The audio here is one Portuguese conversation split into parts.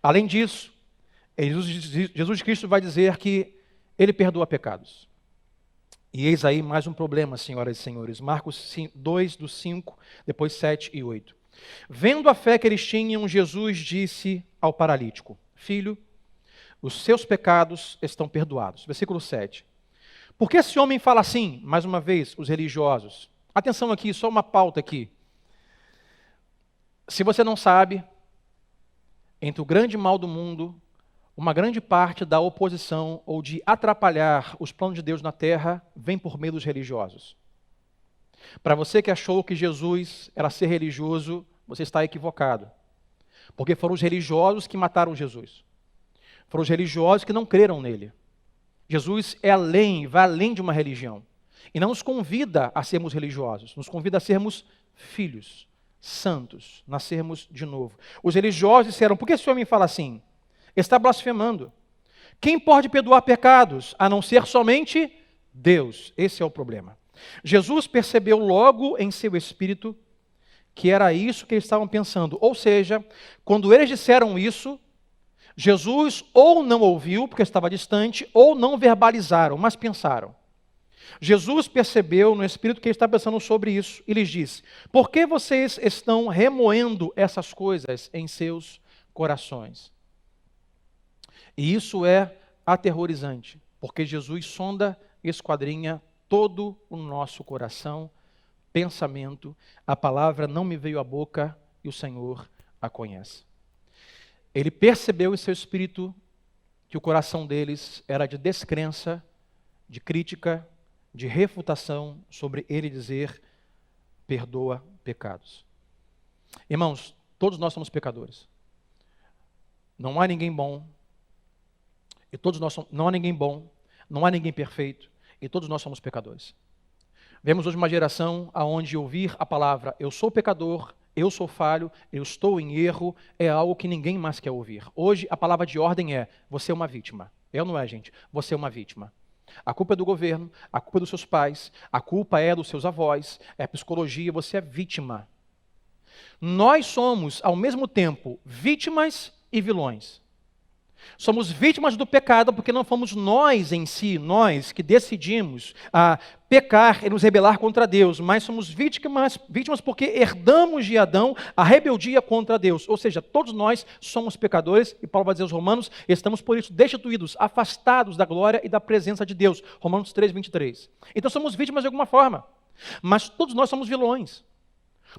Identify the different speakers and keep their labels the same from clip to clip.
Speaker 1: Além disso, Jesus Cristo vai dizer que Ele perdoa pecados. E eis aí mais um problema, senhoras e senhores. Marcos 2, do 5, depois 7 e 8. Vendo a fé que eles tinham, Jesus disse ao paralítico: Filho, os seus pecados estão perdoados. Versículo 7. Por que esse homem fala assim? Mais uma vez, os religiosos. Atenção aqui, só uma pauta aqui. Se você não sabe, entre o grande mal do mundo, uma grande parte da oposição ou de atrapalhar os planos de Deus na terra vem por meio dos religiosos. Para você que achou que Jesus era ser religioso, você está equivocado. Porque foram os religiosos que mataram Jesus. Foram os religiosos que não creram nele. Jesus é além, vai além de uma religião. E não nos convida a sermos religiosos, nos convida a sermos filhos, santos, nascermos de novo. Os religiosos disseram: por que esse homem fala assim? Está blasfemando. Quem pode perdoar pecados, a não ser somente Deus? Esse é o problema. Jesus percebeu logo em seu espírito que era isso que eles estavam pensando. Ou seja, quando eles disseram isso, Jesus ou não ouviu, porque estava distante, ou não verbalizaram, mas pensaram. Jesus percebeu no espírito que ele estava pensando sobre isso e lhes disse: por que vocês estão remoendo essas coisas em seus corações? E isso é aterrorizante, porque Jesus sonda e esquadrinha todo o nosso coração, pensamento. A palavra não me veio à boca e o Senhor a conhece. Ele percebeu em seu espírito que o coração deles era de descrença, de crítica, de refutação sobre ele dizer: perdoa pecados. Irmãos, todos nós somos pecadores. Não há ninguém bom. E todos nós não há ninguém bom, não há ninguém perfeito, e todos nós somos pecadores. Vemos hoje uma geração onde ouvir a palavra eu sou pecador, eu sou falho, eu estou em erro, é algo que ninguém mais quer ouvir. Hoje a palavra de ordem é: você é uma vítima. Eu não é, gente, você é uma vítima. A culpa é do governo, a culpa é dos seus pais, a culpa é dos seus avós, é a psicologia, você é vítima. Nós somos, ao mesmo tempo, vítimas e vilões. Somos vítimas do pecado porque não fomos nós em si, nós que decidimos pecar e nos rebelar contra Deus, mas somos vítimas porque herdamos de Adão a rebeldia contra Deus. Ou seja, todos nós somos pecadores e Paulo vai dizer aos Romanos, estamos por isso destituídos, afastados da glória e da presença de Deus. Romanos 3, 23. Então somos vítimas de alguma forma, mas todos nós somos vilões.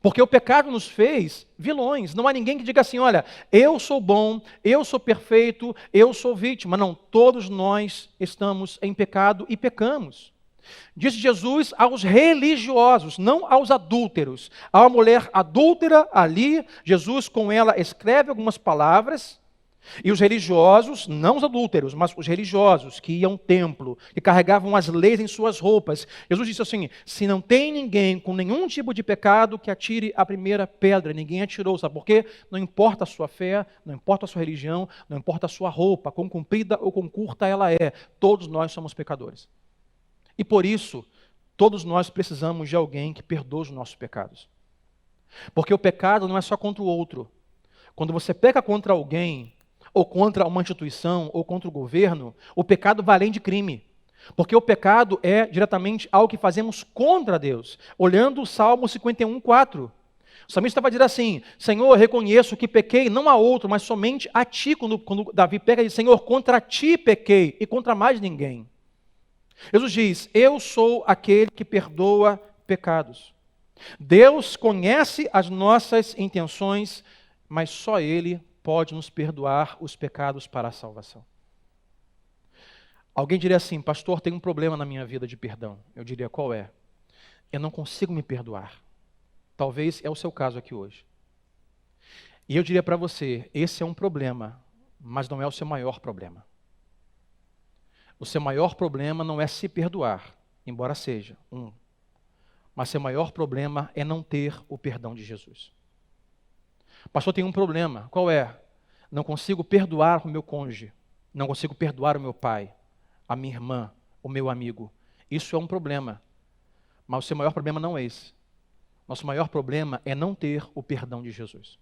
Speaker 1: Porque o pecado nos fez vilões. Não há ninguém que diga assim: olha, eu sou bom, eu sou perfeito, eu sou vítima. Não, todos nós estamos em pecado e pecamos. Disse Jesus aos religiosos, não aos adúlteros. Há uma mulher adúltera ali, Jesus com ela escreve algumas palavras. E os religiosos, não os adúlteros, mas os religiosos que iam ao templo, que carregavam as leis em suas roupas. Jesus disse assim: se não tem ninguém com nenhum tipo de pecado, que atire a primeira pedra. Ninguém atirou, sabe por quê? Não importa a sua fé, não importa a sua religião, não importa a sua roupa, quão comprida ou quão curta ela é. Todos nós somos pecadores. E por isso, todos nós precisamos de alguém que perdoe os nossos pecados. Porque o pecado não é só contra o outro. Quando você peca contra alguém, ou contra uma instituição, ou contra o governo, o pecado vai além de crime. Porque o pecado é diretamente algo que fazemos contra Deus. Olhando o Salmo 51, 4. O salmista vai dizer assim: Senhor, reconheço que pequei não a outro, mas somente a ti. Quando Davi pega, ele diz: Senhor, contra ti pequei e contra mais ninguém. Jesus diz: eu sou aquele que perdoa pecados. Deus conhece as nossas intenções, mas só Ele pode nos perdoar os pecados para a salvação. Alguém diria assim: pastor, tem um problema na minha vida de perdão. Eu diria: qual é? Eu não consigo me perdoar. Talvez é o seu caso aqui hoje. E eu diria para você: esse é um problema, mas não é o seu maior problema. O seu maior problema não é se perdoar, embora seja um. Mas seu maior problema é não ter o perdão de Jesus. Pastor, tem um problema. Qual é? Não consigo perdoar o meu cônjuge. Não consigo perdoar o meu pai, a minha irmã, o meu amigo. Isso é um problema. Mas o seu maior problema não é esse. Nosso maior problema é não ter o perdão de Jesus.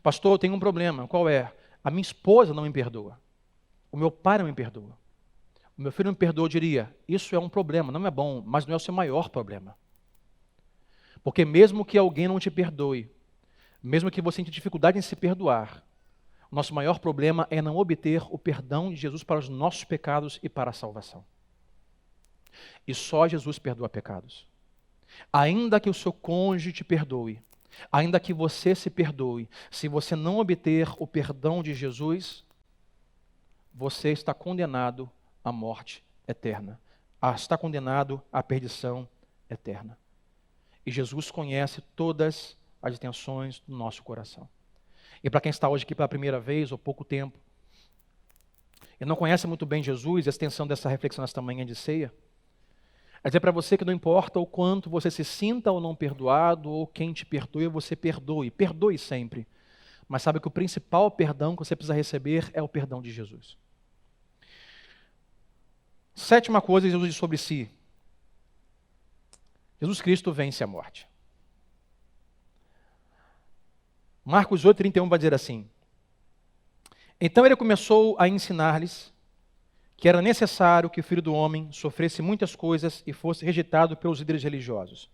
Speaker 1: Pastor, eu tenho um problema. Qual é? A minha esposa não me perdoa. O meu pai não me perdoa. O meu filho não me perdoa, eu diria, isso é um problema, não é bom, mas não é o seu maior problema. Porque mesmo que alguém não te perdoe, mesmo que você tenha dificuldade em se perdoar, o nosso maior problema é não obter o perdão de Jesus para os nossos pecados e para a salvação. E só Jesus perdoa pecados. Ainda que o seu cônjuge te perdoe, ainda que você se perdoe, se você não obter o perdão de Jesus, você está condenado à morte eterna. Está condenado à perdição eterna. E Jesus conhece todas as intenções do nosso coração. E para quem está hoje aqui pela primeira vez, ou pouco tempo, e não conhece muito bem Jesus, a extensão dessa reflexão nesta manhã de ceia, é dizer para você que não importa o quanto você se sinta ou não perdoado, ou quem te perdoe, você perdoe. Perdoe sempre. Mas sabe que o principal perdão que você precisa receber é o perdão de Jesus. Sétima coisa, Jesus diz sobre si. Jesus Cristo vence a morte. Marcos 8:31 vai dizer assim: então ele começou a ensinar-lhes que era necessário que o Filho do Homem sofresse muitas coisas e fosse rejeitado pelos líderes religiosos,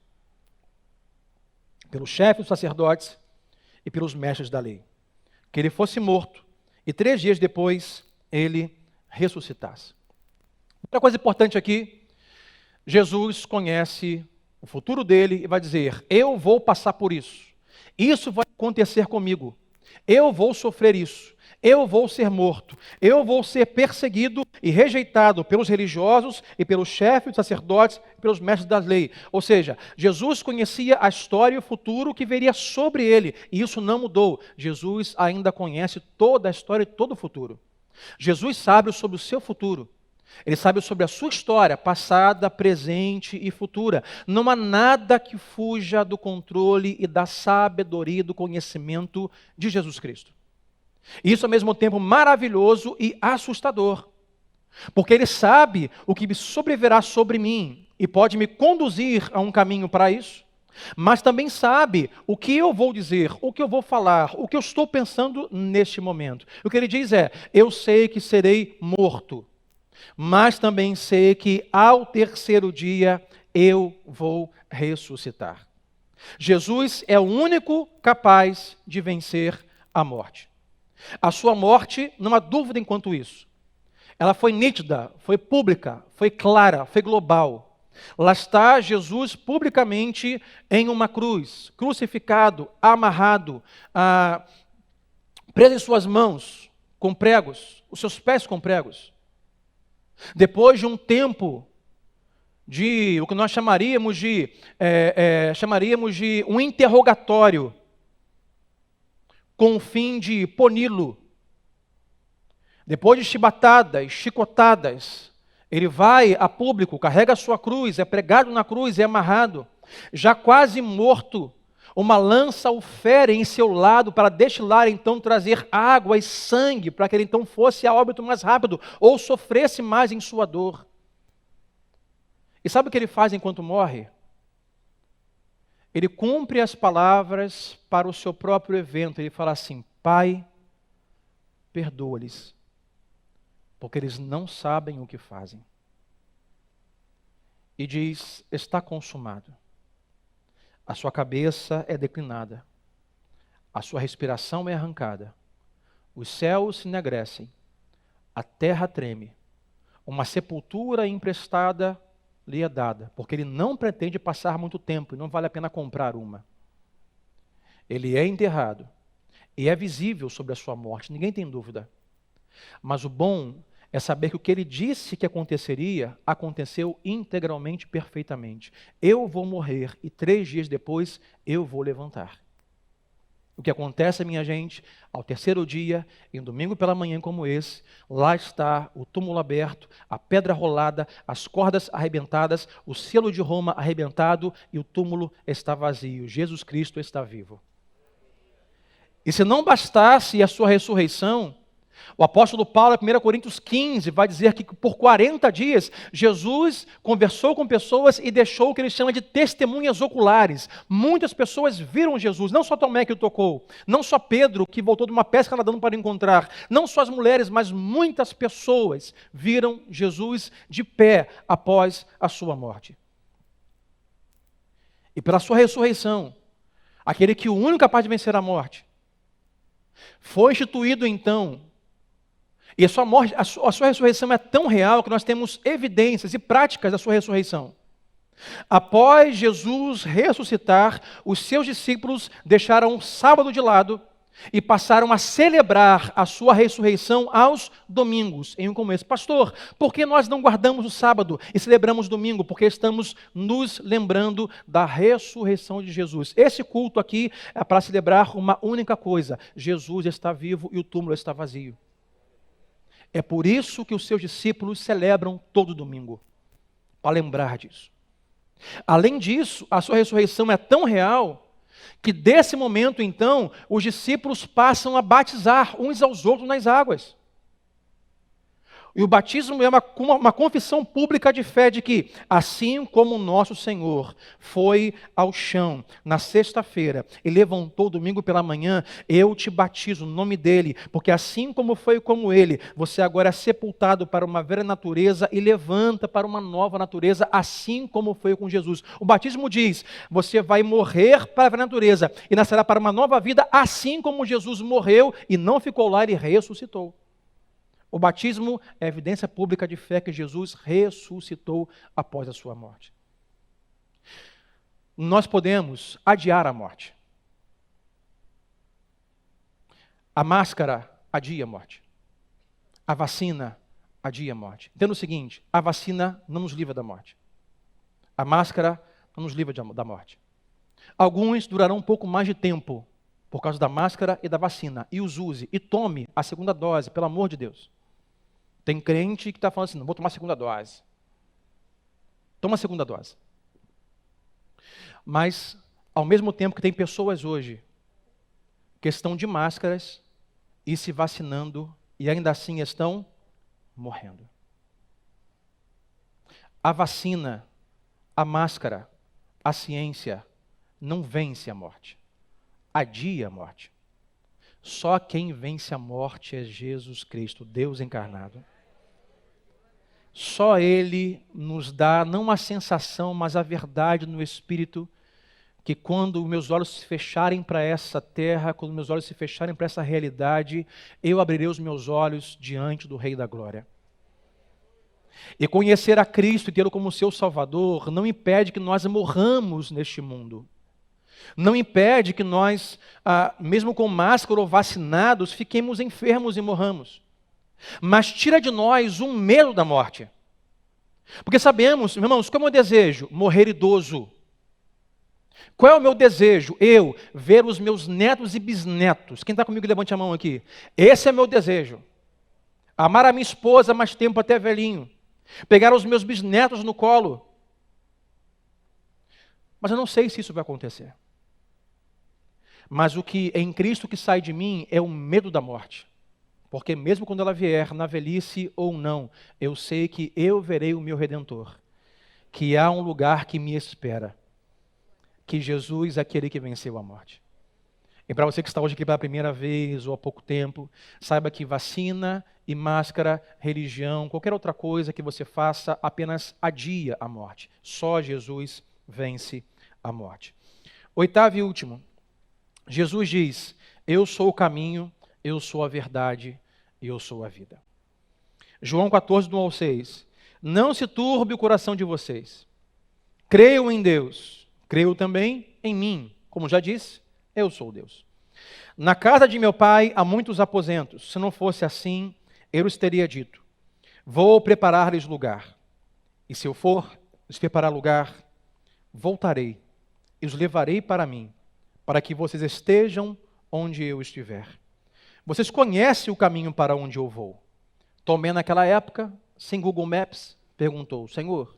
Speaker 1: pelos chefes dos sacerdotes e pelos mestres da lei, que ele fosse morto e 3 dias depois ele ressuscitasse. Outra coisa importante aqui, Jesus conhece o futuro dele e vai dizer: eu vou passar por isso, isso vai acontecer comigo, eu vou sofrer isso, eu vou ser morto, eu vou ser perseguido e rejeitado pelos religiosos e pelos chefes dos sacerdotes e pelos mestres da lei. Ou seja, Jesus conhecia a história e o futuro que viria sobre ele, e isso não mudou. Jesus ainda conhece toda a história e todo o futuro. Jesus sabe sobre o seu futuro. Ele sabe sobre a sua história, passada, presente e futura. Não há nada que fuja do controle e da sabedoria e do conhecimento de Jesus Cristo. Isso ao mesmo tempo maravilhoso e assustador. Porque Ele sabe o que sobrevirá sobre mim e pode me conduzir a um caminho para isso. Mas também sabe o que eu vou dizer, o que eu vou falar, o que eu estou pensando neste momento. O que Ele diz é: eu sei que serei morto, mas também sei que ao terceiro dia eu vou ressuscitar. Jesus é o único capaz de vencer a morte. A sua morte, não há dúvida enquanto isso. Ela foi nítida, foi pública, foi clara, foi global. Lá está Jesus publicamente em uma cruz, crucificado, amarrado, preso em suas mãos com pregos, os seus pés com pregos. Depois de um tempo de o que nós chamaríamos de um interrogatório, com o fim de puni-lo. Depois de chibatadas, chicotadas, ele vai a público, carrega a sua cruz, é pregado na cruz, é amarrado. Já quase morto, uma lança o fere em seu lado para destilar, então trazer água e sangue, para que ele então fosse a óbito mais rápido, ou sofresse mais em sua dor. E sabe o que ele faz enquanto morre? Ele cumpre as palavras para o seu próprio evento. Ele fala assim: Pai, perdoa-lhes, porque eles não sabem o que fazem. E diz: está consumado. A sua cabeça é declinada, a sua respiração é arrancada, os céus se enegrecem, a terra treme, uma sepultura emprestada lhe é dada, porque ele não pretende passar muito tempo e não vale a pena comprar uma. Ele é enterrado e é visível sobre a sua morte, ninguém tem dúvida. Mas o bom é saber que o que ele disse que aconteceria, aconteceu integralmente, perfeitamente. Eu vou morrer e 3 dias depois eu vou levantar. O que acontece, minha gente, ao terceiro dia, em um domingo pela manhã como esse, lá está o túmulo aberto, a pedra rolada, as cordas arrebentadas, o selo de Roma arrebentado e o túmulo está vazio. Jesus Cristo está vivo. E se não bastasse a sua ressurreição, O apóstolo Paulo, em 1 Coríntios 15, vai dizer que por 40 dias, Jesus conversou com pessoas e deixou o que ele chama de testemunhas oculares. Muitas pessoas viram Jesus, não só Tomé que o tocou, não só Pedro que voltou de uma pesca nadando para o encontrar, não só as mulheres, mas muitas pessoas viram Jesus de pé após a sua morte. E pela sua ressurreição, aquele que o único capaz de vencer a morte, foi instituído então. E a sua morte, a sua ressurreição é tão real que nós temos evidências e práticas da sua ressurreição. Após Jesus ressuscitar, os seus discípulos deixaram o sábado de lado e passaram a celebrar a sua ressurreição aos domingos, em um começo. Pastor, por que nós não guardamos o sábado e celebramos domingo? Porque estamos nos lembrando da ressurreição de Jesus. Esse culto aqui é para celebrar uma única coisa: Jesus está vivo e o túmulo está vazio. É por isso que os seus discípulos celebram todo domingo, para lembrar disso. Além disso, a sua ressurreição é tão real que desse momento, então, os discípulos passam a batizar uns aos outros nas águas. E o batismo é uma confissão pública de fé de que, assim como o nosso Senhor foi ao chão na sexta-feira e levantou domingo pela manhã, eu te batizo no nome dele, porque assim como foi como ele, você agora é sepultado para uma velha natureza e levanta para uma nova natureza, assim como foi com Jesus. O batismo diz, você vai morrer para a velha natureza e nascerá para uma nova vida, assim como Jesus morreu e não ficou lá, ele ressuscitou. O batismo é evidência pública de fé que Jesus ressuscitou após a sua morte. Nós podemos adiar a morte. A máscara adia a morte. A vacina adia a morte. Entenda o seguinte, a vacina não nos livra da morte. A máscara não nos livra da morte. Alguns durarão um pouco mais de tempo por causa da máscara e da vacina. E os use. E tome a segunda dose, pelo amor de Deus. Tem crente que está falando assim, não vou tomar a segunda dose. Toma a segunda dose. Mas, ao mesmo tempo que tem pessoas hoje que estão de máscaras e se vacinando e ainda assim estão morrendo. A vacina, a máscara, a ciência não vence a morte. Adia a morte. Só quem vence a morte é Jesus Cristo, Deus encarnado. Só Ele nos dá, não a sensação, mas a verdade no Espírito, que quando meus olhos se fecharem para essa terra, quando meus olhos se fecharem para essa realidade, eu abrirei os meus olhos diante do Rei da Glória. E conhecer a Cristo e tê-lo como seu Salvador não impede que nós morramos neste mundo. Não impede que nós, mesmo com máscara ou vacinados, fiquemos enfermos e morramos. Mas tira de nós o medo da morte. Porque sabemos, irmãos, qual é o meu desejo? Morrer idoso. Qual é o meu desejo? Eu ver os meus netos e bisnetos. Quem está comigo, levante a mão aqui. Esse é meu desejo. Amar a minha esposa mais tempo até velhinho. Pegar os meus bisnetos no colo. Mas eu não sei se isso vai acontecer. Mas o que é em Cristo que sai de mim é o medo da morte. Porque mesmo quando ela vier, na velhice ou não, eu sei que eu verei o meu Redentor. Que há um lugar que me espera. Que Jesus é aquele que venceu a morte. E para você que está hoje aqui pela primeira vez ou há pouco tempo, saiba que vacina e máscara, religião, qualquer outra coisa que você faça, apenas adia a morte. Só Jesus vence a morte. Oitavo e último. Jesus diz, eu sou o caminho, eu sou a verdade e eu sou a vida. João 14, do 1 ao 6. Não se turbe o coração de vocês. Creiam em Deus, creiam também em mim. Como já disse, eu sou Deus. Na casa de meu pai há muitos aposentos. Se não fosse assim, eu lhes teria dito, vou preparar-lhes lugar. E se eu for lhes preparar lugar, voltarei e os levarei para mim, para que vocês estejam onde eu estiver. Vocês conhecem o caminho para onde eu vou. Tomé, naquela época, sem Google Maps, perguntou, Senhor,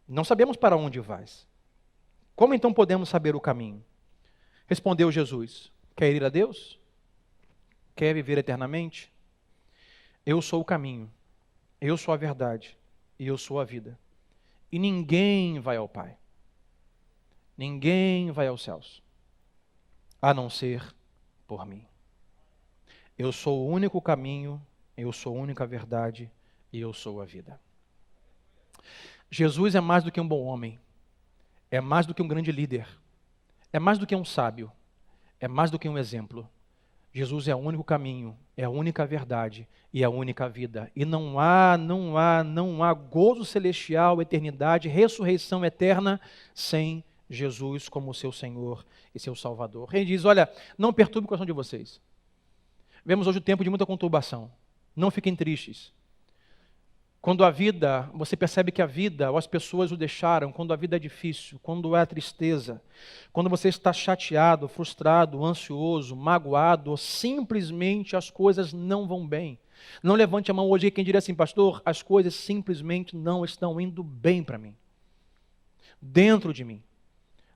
Speaker 1: não sabemos para onde vais. Como então podemos saber o caminho? Respondeu Jesus, quer ir a Deus? Quer viver eternamente? Eu sou o caminho, eu sou a verdade e eu sou a vida. E ninguém vai ao Pai, ninguém vai aos céus, a não ser por mim. Eu sou o único caminho, eu sou a única verdade e eu sou a vida. Jesus é mais do que um bom homem, é mais do que um grande líder, é mais do que um sábio, é mais do que um exemplo. Jesus é o único caminho, é a única verdade e a única vida. E não há gozo celestial, eternidade, ressurreição eterna sem Jesus como seu Senhor e seu Salvador. Ele diz, olha, não perturbe o coração de vocês. Vemos hoje um tempo de muita conturbação. Não fiquem tristes. Quando a vida, você percebe que a vida, ou as pessoas o deixaram, quando a vida é difícil, quando há tristeza, quando você está chateado, frustrado, ansioso, magoado, ou simplesmente as coisas não vão bem. Não levante a mão hoje quem diria assim, pastor, as coisas simplesmente não estão indo bem para mim. Dentro de mim,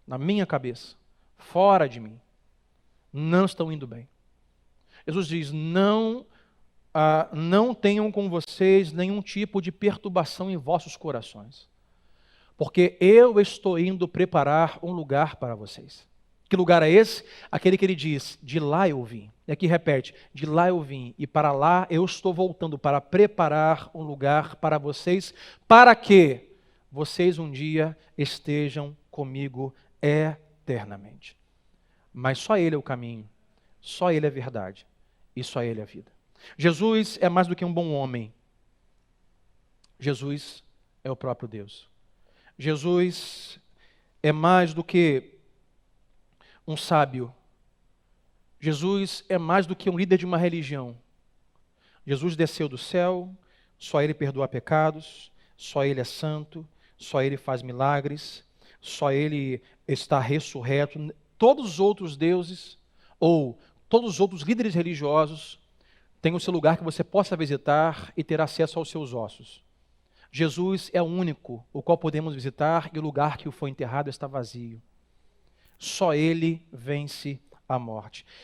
Speaker 1: na minha cabeça, fora de mim, não estão indo bem. Jesus diz, não tenham com vocês nenhum tipo de perturbação em vossos corações, porque eu estou indo preparar um lugar para vocês. Que lugar é esse? Aquele que ele diz, de lá eu vim. E aqui repete, de lá eu vim, e para lá eu estou voltando para preparar um lugar para vocês, para que vocês um dia estejam comigo eternamente. Mas só Ele é o caminho, só Ele é a verdade, e só Ele é a vida. Jesus é mais do que um bom homem. Jesus é o próprio Deus. Jesus é mais do que um sábio. Jesus é mais do que um líder de uma religião. Jesus desceu do céu, só Ele perdoa pecados, só Ele é santo, só Ele faz milagres, só Ele está ressurreto. Todos os outros deuses, ou todos os outros líderes religiosos, tem o seu lugar que você possa visitar e ter acesso aos seus ossos. Jesus é o único o qual podemos visitar e o lugar que o foi enterrado está vazio. Só Ele vence a morte.